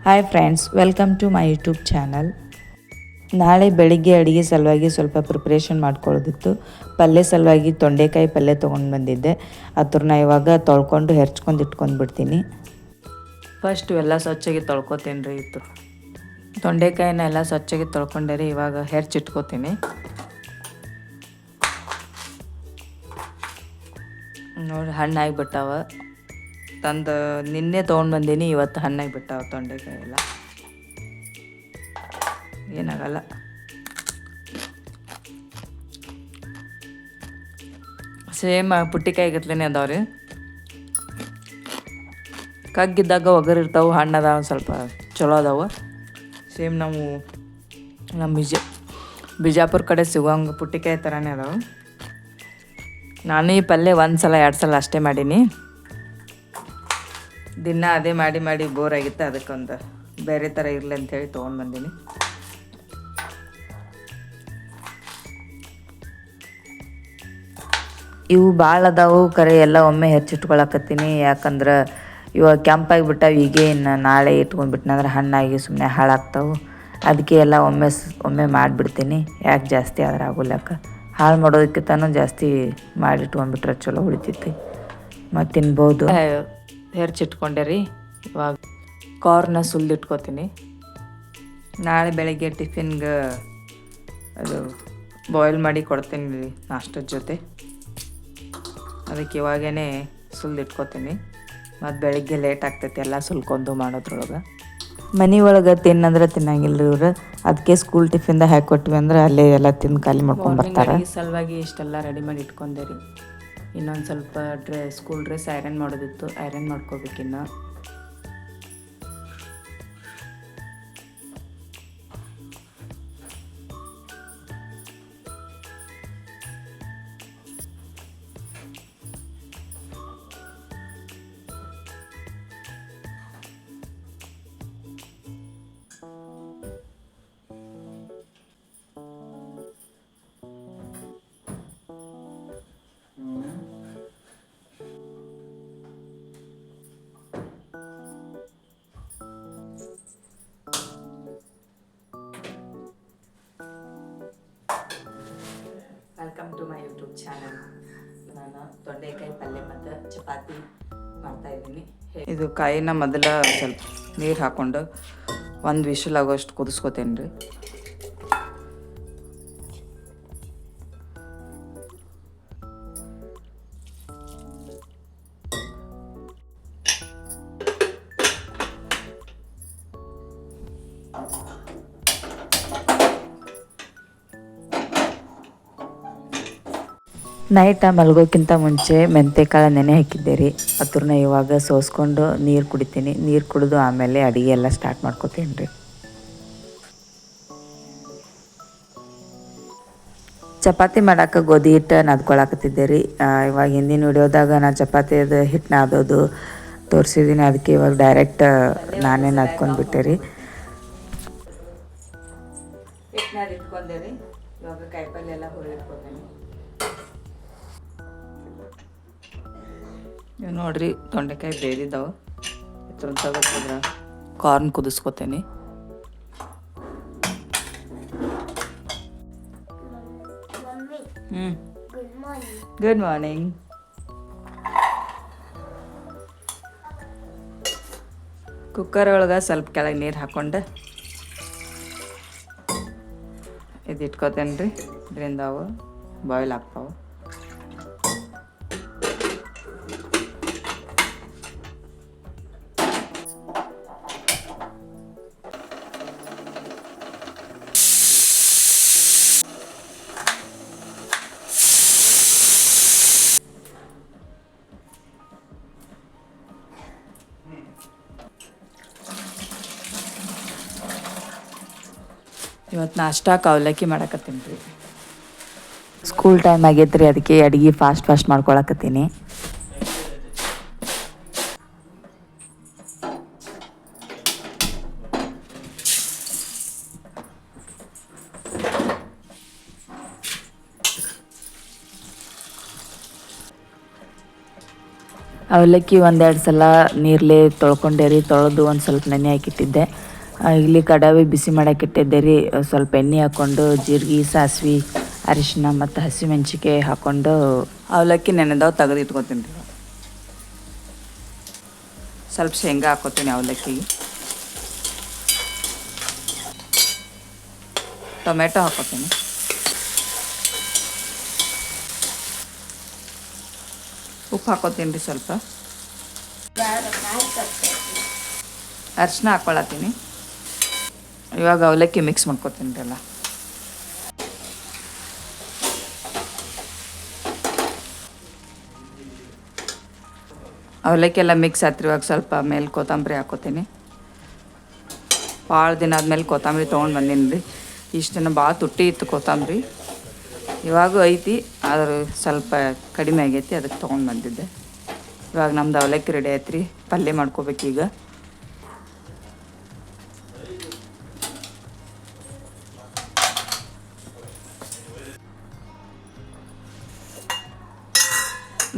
Hi friends, welcome to my YouTube channel. ನಾಳೆ ಬೆಳಿಗ್ಗೆ ಅಡುಗೆ ಸಲುವಾಗಿ ಸ್ವಲ್ಪ ಪ್ರಿಪ್ರೇಷನ್ ಮಾಡ್ಕೊಳ್ಳೋದಿತ್ತು. ಪಲ್ಯ ಸಲುವಾಗಿ ತೊಂಡೆಕಾಯಿ ಪಲ್ಯ ತೊಗೊಂಡು ಬಂದಿದ್ದೆ. ಅದನ್ನ ಇವಾಗ ತೊಳ್ಕೊಂಡು ಹೆರ್ಚ್ಕೊಂಡು ಇಟ್ಕೊಂಡು ಬಿಡ್ತೀನಿ. ಫಸ್ಟ್ ಎಲ್ಲ ಸ್ವಚ್ಛಾಗಿ ತೊಳ್ಕೊತೀನಿ ರೀ. ಇತ್ತು ತೊಂಡೆಕಾಯಿನ ಎಲ್ಲ ಸ್ವಚ್ಛಾಗಿ ತೊಳ್ಕೊಂಡೆ ರೀ. ಇವಾಗ ಹೆರ್ಚಿಟ್ಕೋತೀನಿ. ನೋಡಿ ಹಣ್ಣಾಗಿಬಿಟ್ಟಾವ. ತಂದು ನಿನ್ನೆ ತೊಗೊಂಡು ಬಂದೀನಿ, ಇವತ್ತು ಹಣ್ಣಾಗಿ ಬಿಟ್ಟಾವ ತೊಂಡೆಕಾಯಿ ಎಲ್ಲ. ಏನಾಗಲ್ಲ. ಸೇಮ್ ಪುಟ್ಟಿಕಾಯಿ ಗತ್ಲೇ ಅದಾವ್ರಿ. ಕಗ್ಗಿದ್ದಾಗ ಒಗರಿರ್ತಾವೆ, ಹಣ್ಣು ಅದಾವ, ಸ್ವಲ್ಪ ಚಲೋ ಅದಾವೆ. ಸೇಮ್ ನಮ್ಮ ಬಿಜಾಪುರ ಕಡೆ ಸಿಗೋಂಗೆ ಪುಟ್ಟಿಕಾಯಿ ಥರನೇ ಅದಾವೆ. ನಾನು ಈ ಪಲ್ಯ 1 ಸಲ 2 ಸಲ ಅಷ್ಟೇ ಮಾಡೀನಿ. ದಿನ ಅದೇ ಮಾಡಿ ಮಾಡಿ ಬೋರ್ ಆಗಿತ್ತು. ಅದಕ್ಕೊಂದು ಬೇರೆ ಥರ ಇರಲಿ ಅಂಥೇಳಿ ತೊಗೊಂಡು ಬಂದೀನಿ. ಇವು ಭಾಳ ಅದಾವು ಕರೆ, ಎಲ್ಲ ಒಮ್ಮೆ ಹೆಚ್ಚಿಟ್ಕೊಳಕತ್ತೀನಿ. ಯಾಕಂದ್ರೆ ಇವಾಗ ಕೆಂಪಾಗಿಬಿಟ್ಟಾವ. ಹೀಗೆ ಇನ್ನು ನಾಳೆ ಇಟ್ಕೊಂಡ್ಬಿಟ್ನಂದ್ರೆ ಹಣ್ಣಾಗಿ ಸುಮ್ಮನೆ ಹಾಳಾಗ್ತಾವೆ. ಅದಕ್ಕೆ ಎಲ್ಲ ಒಮ್ಮೆ ಮಾಡಿಬಿಡ್ತೀನಿ. ಯಾಕೆ ಜಾಸ್ತಿ ಆದ್ರೆ ಆಗೋಲ್ಲಕ್ಕ, ಹಾಳು ಮಾಡೋದಕ್ಕಿಂತನೂ ಜಾಸ್ತಿ ಮಾಡಿಟ್ಕೊಂಡ್ಬಿಟ್ರೆ ಚಲೋ ಉಳಿತೈತಿ, ಮತ್ತು ತಿನ್ಬೋದು. ಹೆರ್ಚಿಟ್ಕೊಂಡೆ ರೀ. ಇವಾಗ ಕಾರ್ನ ಸುಲಿದಿಟ್ಕೋತೀನಿ. ನಾಳೆ ಬೆಳಗ್ಗೆ ಟಿಫಿನ್ಗೆ ಅದು ಬಾಯ್ಲ್ ಮಾಡಿ ಕೊಡ್ತೀನಿ ರೀ ನಾಷ್ಟದ ಜೊತೆ. ಅದಕ್ಕೆ ಇವಾಗೇ ಸುಲಿದಿಟ್ಕೋತೀನಿ. ಮತ್ತು ಬೆಳಗ್ಗೆ ಲೇಟ್ ಆಗ್ತೈತಿ ಎಲ್ಲ ಸುಲ್ಕೊಂಡು ಮಾಡೋದ್ರೊಳಗೆ. ಮನೆ ಒಳಗೆ ತಿನ್ನಂದ್ರೆ ತಿನ್ನಂಗಿಲ್ಲ ಇವ್ರು. ಅದಕ್ಕೆ ಸ್ಕೂಲ್ ಟಿಫಿನ್ದಾಗ ಹಾಕಿಕೊಟ್ವಿ ಅಂದ್ರೆ ಅಲ್ಲೇ ಎಲ್ಲ ತಿಂದು ಖಾಲಿ ಮಾಡ್ಕೊಂಡು ಬರ್ತಾರೆ. ಈ ಸಲುವಾಗಿ ಇಷ್ಟೆಲ್ಲ ರೆಡಿ ಮಾಡಿ ಇಟ್ಕೊಂಡೆ ರೀ. ಇನ್ನೊಂದು ಸ್ವಲ್ಪ ಸ್ಕೂಲ್ ಡ್ರೆಸ್ ಐರನ್ ಮಾಡೋದಿತ್ತು, ಐರನ್ ಮಾಡ್ಕೋಬೇಕಿನ್ನು. Welcome to my YouTube channel. ನಾನು ತೊಂಡೆಕಾಯಿ ಪಲ್ಯ ಮತ್ತು ಚಪಾತಿ ಮಾಡ್ತಾಯಿದ್ದೀನಿ. ಇದು ಕಾಯಿನ ಮೊದಲ ಸ್ವಲ್ಪ ನೀರು ಹಾಕ್ಕೊಂಡು 1 ವಿಷಲ್ ಆಗೋಷ್ಟು ಕುದಿಸ್ಕೊತೇನೆ ರೀ. ನೈಟ ಮಲಗೋಕ್ಕಿಂತ ಮುಂಚೆ ಮೆಂತೆಕಾಳು ನೆನೆ ಹಾಕಿದ್ದೆ ರೀ. ಅದನ್ನ ಇವಾಗ ಸೋಸ್ಕೊಂಡು ನೀರು ಕುಡಿತೀನಿ. ನೀರು ಕುಡಿದು ಆಮೇಲೆ ಅಡುಗೆ ಎಲ್ಲ ಸ್ಟಾರ್ಟ್ ಮಾಡ್ಕೋತೀನಿ ರೀ. ಚಪಾತಿ ಮಾಡೋಕೆ ಗೋಧಿ ಹಿಟ್ಟು ನಾದ್ಕೊಳಕತ್ತಿದ್ದೆ ರೀ. ಇವಾಗ ಹಿಂದಿನ ವಿಡಿಯೋದಾಗ ನಾನು ಚಪಾತಿದು ಹಿಟ್ಟು ನಾದೋದು ತೋರಿಸಿದ್ದೀನಿ. ಅದಕ್ಕೆ ಇವಾಗ ಡೈರೆಕ್ಟ್ ನಾನೇ ನಾದ್ಕೊಂಡ್ಬಿಟ್ಟೆ ರೀ. ಹಿಟ್ಟು ನಾದಿಟ್ಕೊಂಡೆ ರೀ. ಇವಾಗ ಕಾಯಿಪಲ್ಯ ಎಲ್ಲ ಹುರಿದಿಟ್ಕೊತೀನಿ. ಇವು ನೋಡ್ರಿ, ತೊಂಡೆಕಾಯಿ ಬೇದಿದ್ದಾವೆ. ಇದ್ರ ತಗೋದ್ರೆ ಕಾರ್ನ್ ಕುದಿಸ್ಕೊತೀನಿ. Good morning. ಕುಕ್ಕರ್ ಒಳಗೆ ಸ್ವಲ್ಪ ಕೆಳಗೆ ನೀರು ಹಾಕ್ಕೊಂಡು ಇದು ಇಟ್ಕೊತೇನೆ ರೀ. ಇದರಿಂದ ಅವು ಬಾಯ್ಲ್ ಆಗ್ತಾವೆ. ಇವತ್ತು ನಾಷ್ಟಾಕ್ಕೆ ಅವಲಕ್ಕಿ ಮಾಡಕತ್ತೀನಿ ರೀ. ಸ್ಕೂಲ್ ಟೈಮ್ ಆಗೈತೆ ರೀ, ಅದಕ್ಕೆ ಅಡುಗೆ ಫಾಸ್ಟ್ ಮಾಡ್ಕೊಳಕತ್ತೀನಿ. ಅವಲಕ್ಕಿ ಒಂದೆರಡು ಸಲ ನೀರ್ಲೆ ತೊಳ್ಕೊಂಡೆ ರೀ. ತೊಳೆದು ಒಂದು ಸ್ವಲ್ಪ ನೆನೆ ಹಾಕಿಟ್ಟಿದ್ದೆ. ಇಲ್ಲಿ ಕಡಾವಿ ಬಿಸಿ ಮಾಡೋಕ್ಕಿಟ್ಟಿದ್ದೆ ರೀ. ಸ್ವಲ್ಪ ಎಣ್ಣೆ ಹಾಕ್ಕೊಂಡು ಜೀರಿಗೆ, ಸಾಸಿವೆ, ಅರಿಶಿನ ಮತ್ತು ಹಸಿಮೆಣ್ಸಿಕಾಯಿ ಹಾಕ್ಕೊಂಡು ಅವಲಕ್ಕಿ ನೆನೆದವು ತೆಗೆದು ಇಟ್ಕೊತೀನಿ ರೀ. ಸ್ವಲ್ಪ ಶೇಂಗಾ ಹಾಕ್ಕೊತೀನಿ ಅವಲಕ್ಕಿಗೆ. ಟೊಮೆಟೊ ಹಾಕ್ಕೊತೀನಿ. ಉಪ್ಪು ಹಾಕ್ಕೊತೀನಿ ರೀ ಸ್ವಲ್ಪ. ಅರಿಶಿನ ಹಾಕ್ಕೊಳತ್ತೀನಿ. ಇವಾಗ ಅವಲಕ್ಕಿ ಮಿಕ್ಸ್ ಮಾಡ್ಕೊತೀನಿ ರೀ ಎಲ್ಲ. ಅವಲಕ್ಕಿ ಎಲ್ಲ ಮಿಕ್ಸ್ ಆಯ್ತು. ಇವಾಗ ಸ್ವಲ್ಪ ಮೇಲೆ ಕೊತ್ತಂಬರಿ ಹಾಕ್ಕೊತೀನಿ. ಭಾಳ ದಿನ ಆದಮೇಲೆ ಕೊತ್ತಂಬರಿ ತೊಗೊಂಡು ಬಂದೀನಿ ರೀ. ಇಷ್ಟು ದಿನ ಭಾಳ ತುಟ್ಟಿ ಇತ್ತು ಕೊತ್ತಂಬರಿ. ಇವಾಗೂ ಐತಿ, ಆದ್ರೆ ಸ್ವಲ್ಪ ಕಡಿಮೆ ಆಗೈತಿ, ಅದಕ್ಕೆ ತೊಗೊಂಡು ಬಂದಿದ್ದೆ. ಇವಾಗ ನಮ್ದು ಅವಲಕ್ಕಿ ರೆಡಿ ಆಯ್ತು ರೀ. ಪಲ್ಯ ಮಾಡ್ಕೋಬೇಕೀಗ.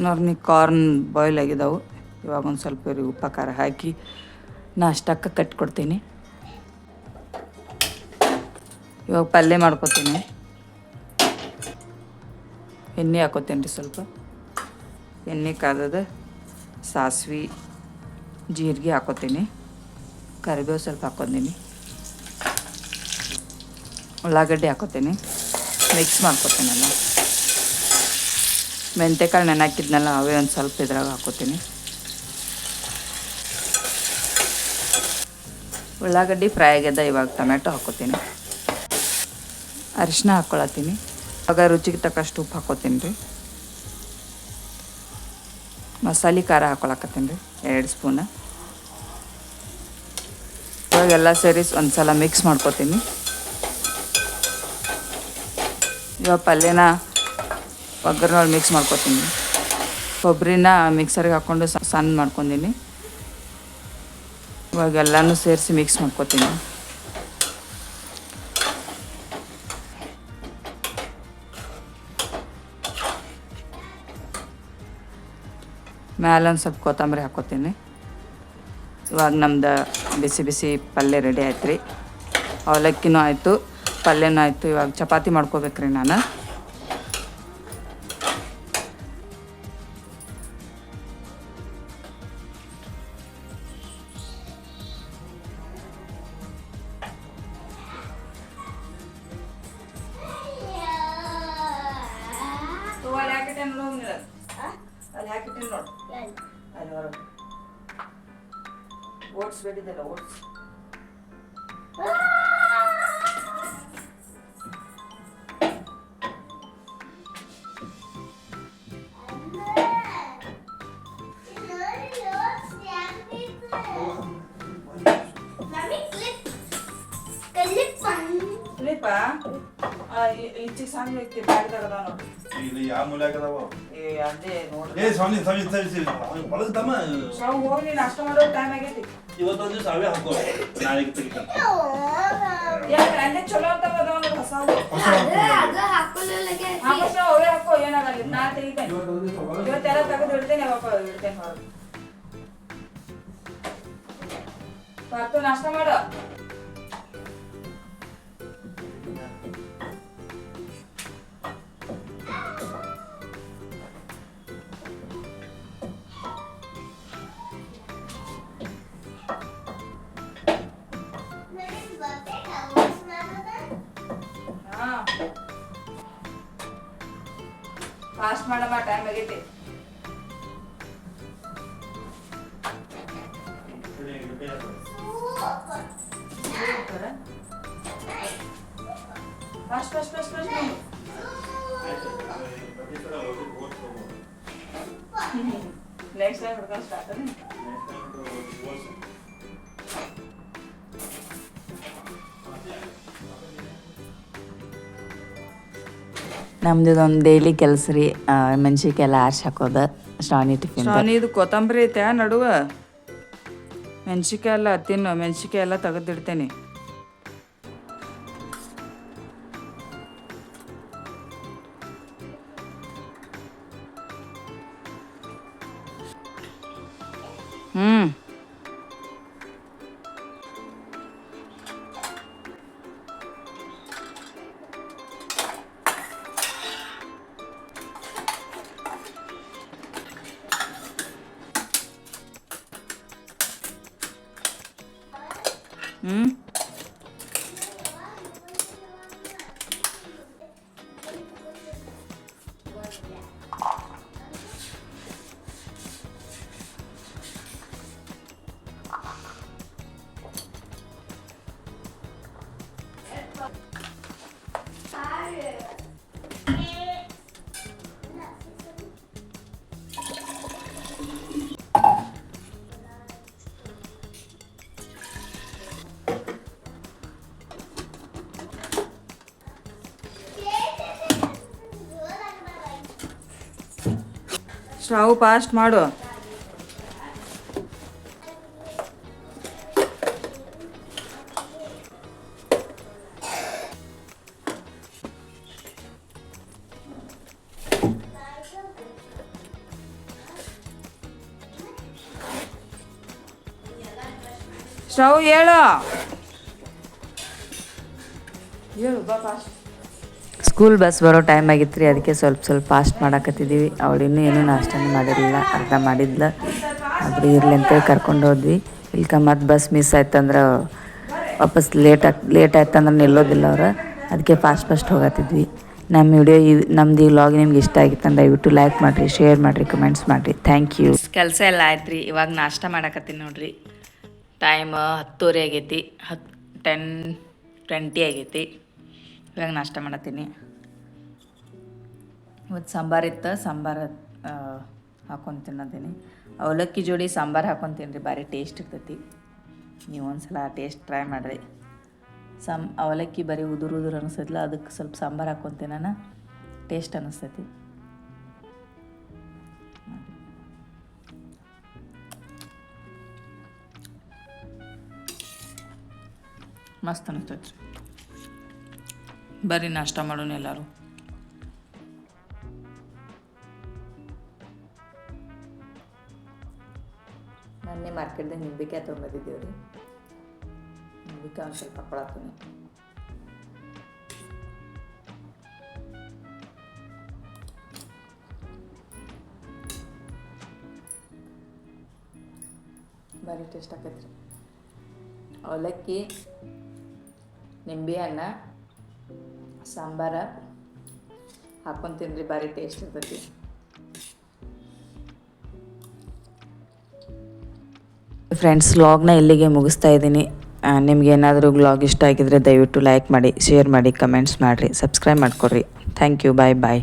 ನೋಡ್ರಿ ಕಾರ್ನ್ ಬಾಯ್ಲ್ ಆಗಿದ್ದಾವೆ. ಇವಾಗ ಒಂದು ಸ್ವಲ್ಪ ಉಪ್ಪು ಖಾರ ಹಾಕಿ ನಾಷ್ಟಕ್ಕೆ ಕಟ್ಕೊಡ್ತೀನಿ. ಇವಾಗ ಪಲ್ಯ ಮಾಡ್ಕೊತೀನಿ. ಎಣ್ಣೆ ಹಾಕೋತೀನಿ ರೀ ಸ್ವಲ್ಪ. ಎಣ್ಣೆ ಕಾದದ ಸಾಸಿವೆ, ಜೀರಿಗೆ ಹಾಕೋತೀನಿ. ಕರಿಬೇವು ಸ್ವಲ್ಪ ಹಾಕ್ಕೊತೀನಿ. ಉಳ್ಳಾಗಡ್ಡಿ ಹಾಕೋತೀನಿ. ಮಿಕ್ಸ್ ಮಾಡ್ಕೊತೀನಲ್ಲ. ಮೆಂತ್ಯಕಾಳು ನೆನೆ ಹಾಕಿದ್ನಲ್ಲ, ಅವೇ ಒಂದು ಸ್ವಲ್ಪ ಇದ್ರಾಗ ಹಾಕೋತೀನಿ. ಉಳ್ಳಾಗಡ್ಡಿ ಫ್ರೈ ಆಗ್ಯದ. ಇವಾಗ ಟೊಮೆಟೊ ಹಾಕೋತೀನಿ. ಅರಿಶಿನ ಹಾಕ್ಕೊಳತ್ತೀನಿ. ಇವಾಗ ರುಚಿಗೆ ತಕ್ಕಷ್ಟು ಉಪ್ಪು ಹಾಕೋತೀನಿ ರೀ. ಮಸಾಲೆ ಖಾರ ಹಾಕ್ಕೊಳಕತ್ತೀನಿ ರೀ 2 ಸ್ಪೂನ್. ಇವಾಗೆಲ್ಲ ಸೇರಿಸಿ ಒಂದು ಸಲ ಮಿಕ್ಸ್ ಮಾಡ್ಕೊತೀನಿ. ಇವಾಗ ಪಲ್ಯನ ಒಗ್ಗರಣೆ ಮಿಕ್ಸ್ ಮಾಡ್ಕೊತೀನಿ. ಕೊಬ್ಬರಿನ ಮಿಕ್ಸರ್ಗೆ ಹಾಕ್ಕೊಂಡು ಸಣ್ಣ ಮಾಡ್ಕೊತೀನಿ. ಇವಾಗ ಎಲ್ಲನೂ ಸೇರಿಸಿ ಮಿಕ್ಸ್ ಮಾಡ್ಕೊತೀನಿ. ಮ್ಯಾಲೆ ಒಂದು ಸ್ವಲ್ಪ ಕೊತ್ತಂಬರಿ ಹಾಕ್ಕೊತೀನಿ. ಇವಾಗ ನಮ್ದು ಬಿಸಿ ಬಿಸಿ ಪಲ್ಯ ರೆಡಿ ಆಯ್ತು ರೀ. ಅವಲಕ್ಕಿನೂ ಆಯಿತು, ಪಲ್ಯನೂ ಆಯಿತು. ಇವಾಗ ಚಪಾತಿ ಮಾಡ್ಕೋಬೇಕ್ರಿ ನಾನು. ಅಲ್ಲಿ ಹಾಕಿಟ್ಟೆ ನೋಡು. ಅಲ್ಲಿ ಹೊರಗೆ ಓಟ್ಸ್ ಬೇಡಿದ್ದಲ್ಲ, ಓಟ್ಸ್. ಕ್ಲಿಪ್ಪ ಈಚೆಗೆ ಸಣ್ಣ ಐತಿ, ಬ್ಯಾಗ್ದಾಗ ಅದಾವ ನೋಡಿ. ಯಾವ ಮೂಲೆ ಆಗದಾವ? ಅದೇ ನೋಡಿ. ಹೋಗಿ ನಾಷ್ಟ ಮಾಡೋ ಟೈಮ್ ಆಗೈತಿ. ಇವತ್ತೊಂದು ದಿವಸ ಅವೇ ಹಾಕೋ, ನಾಳೆಗೆ ತೆಗಿತಾನೆ. ಅಲ್ಲೇ ಚಲೋ ಅಂತ ಅದಾವ ನೋಡಿ ಹೊಸವು. ಅವೇ ಹಾಕೋ, ಏನಾಗಲ್ಲ. ನಾ ತೆಗಿತೇನೆ. ಇವತ್ತೆಲ್ಲ ತೆಗೆದು ಇಡ್ತೇನೆ. ಯಾವಾಗ ಇಡ್ತೇನೆ ಹೊರಗೆ. ಪಾರ್ತು ನಾಷ್ಟ ಮಾಡು. ಫಾಸ್ಟ್ ಮಾಡಮ್ಮ, ಟೈಮ್ ಆಗೈತಿ. Fast fast fast fast. Next time ಹಿಡ್ಕೊಂಡು ಸ್ಟಾರ್ಟ್ ಅದೇ. ನಮ್ದು ಇದೊಂದು ಡೈಲಿ ಕೆಲಸ ರೀ. ಮೆಣ್ಸಿನ್ಕಾಯಿ ಎಲ್ಲ ಆರ್ಸಿ ಹಾಕೋದು. ಶ್ರಾವಣಿ ಟಿಫಿನ್. ಶ್ರಾವಣಿದು ಕೊತ್ತಂಬರಿ ಐತೆ ನಡುವ. ಮೆಣ್ಸಿನ್ಕಾಯಿ ಎಲ್ಲ ತಿನ್ನು. ಮೆಣ್ಸಿನ್ಕಾಯಿ ಎಲ್ಲ ತೆಗೆದಿಡ್ತೇನೆ. ಹ್ಞೂ ಸ್ಟವ್ ಫಾಸ್ಟ್ ಮಾಡು. ಸ್ಟವ್ ಹೇಳು ಬಾ ಫಾಸ್ಟ್. ಸ್ಕೂಲ್ ಬಸ್ ಬರೋ ಟೈಮ್ ಆಗಿತ್ತು ರೀ, ಅದಕ್ಕೆ ಸ್ವಲ್ಪ ಫಾಸ್ಟ್ ಮಾಡಾಕತ್ತಿದ್ದೀವಿ. ಅವಳು ಇನ್ನೂ ಏನೂ ನಾಷ್ಟನೇ ಮಾಡಿರಲಿಲ್ಲ, ಅರ್ಧ ಮಾಡಿದ್ಲ. ಆದರೂ ಇರ್ಲಿ ಅಂತೇಳಿ ಕರ್ಕೊಂಡು ಹೋದ್ವಿ. ಇಲ್ಕ ಮತ್ತು ಬಸ್ ಮಿಸ್ ಆಯ್ತಂದ್ರೆ ವಾಪಸ್ ಲೇಟ್ ಆಯ್ತಂದ್ರೆ ನಿಲ್ಲೋದಿಲ್ಲ ಅವ್ರು, ಅದಕ್ಕೆ ಫಾಸ್ಟ್ ಹೋಗತ್ತಿದ್ವಿ. ನಮ್ಮ ವಿಡಿಯೋ ನಮ್ದು ಈ ವ್ಲಾಗ್ ನಿಮ್ಗೆ ಇಷ್ಟ ಆಗಿತ್ತು ದಯವಿಟ್ಟು ಲೈಕ್ ಮಾಡಿರಿ, ಶೇರ್ ಮಾಡಿರಿ, ಕಮೆಂಟ್ಸ್ ಮಾಡಿರಿ. Thank you. ಕೆಲಸ ಎಲ್ಲ ಆಯ್ತು ರೀ, ಇವಾಗ ನಾಷ್ಟ ಮಾಡಾಕತ್ತೀನಿ ನೋಡ್ರಿ. ಟೈಮ್ 10:30 ಆಗೈತಿ, 10:20 ಆಗೈತಿ. ಇವಾಗ ನಾಷ್ಟ ಮಾಡತ್ತೀನಿ. ಇವತ್ತು ಸಾಂಬಾರು ಇತ್ತು, ಸಾಂಬಾರು ಹಾಕೊಂಡು ತಿನ್ನೋದೀನಿ. ಅವಲಕ್ಕಿ ಜೋಡಿ ಸಾಂಬಾರು ಹಾಕೊಂಡು ರೀ, ಭಾರಿ ಟೇಸ್ಟ್ ಇರ್ತೈತಿ. ನೀವು ಒಂದ್ಸಲ ಟೇಸ್ಟ್ ಟ್ರೈ ಮಾಡಿರಿ. ಅವಲಕ್ಕಿ ಬರೀ ಉದುರು ಅನಿಸ್ತೈತಿಲ್ಲ, ಅದಕ್ಕೆ ಸ್ವಲ್ಪ ಸಾಂಬಾರು ಹಾಕ್ಕೊಂತೀನಿ ನಾನು, ಟೇಸ್ಟ್ ಅನ್ನಿಸ್ತೈತಿ. ಮಸ್ತ್ ಅನಿಸ್ತೈತಿ. ಬರ್ರಿ ನಾಷ್ಟ ಮಾಡೋಣ ಎಲ್ಲರೂ. ಮೊನ್ನೆ ಮಾರ್ಕೆಟ್ದಾಗ ನಿಂಬೆಕಾಯಿ ತೊಗೊಂಬಂದಿದ್ದೇವೆ ರೀ. ನಿಂಬೆಕಾಯಿ ಒಂದು ಸ್ವಲ್ಪ ಹಾಕೊಳತ್ತೀನಿ. ಭಾರಿ ಟೇಸ್ಟ್ ಆಕೈತ್ರಿ. ಅವಲಕ್ಕಿ, ನಿಂಬೆ ಹಣ್ಣ, ಸಾಂಬಾರ ಹಾಕೊಂಡು ತಿನ್ರಿ, ಭಾರಿ ಟೇಸ್ಟ್ ಇರ್ತೈತಿ. ಫ್ರೆಂಡ್ಸ್, ವ್ಲಾಗ್ನ ಇಲ್ಲಿಗೆ ಮುಗಿಸ್ತಾ ಇದ್ದೀನಿ. ನಿಮ್ಗೇನಾದರೂ ವ್ಲಾಗ್ ಇಷ್ಟ ಆಗಿದ್ರೆ ದಯವಿಟ್ಟು ಲೈಕ್ ಮಾಡಿ, ಶೇರ್ ಮಾಡಿ, ಕಮೆಂಟ್ಸ್ ಮಾಡಿರಿ, ಸಬ್ಸ್ಕ್ರೈಬ್ ಮಾಡ್ಕೊಡ್ರಿ. Thank you. ಬಾಯ್.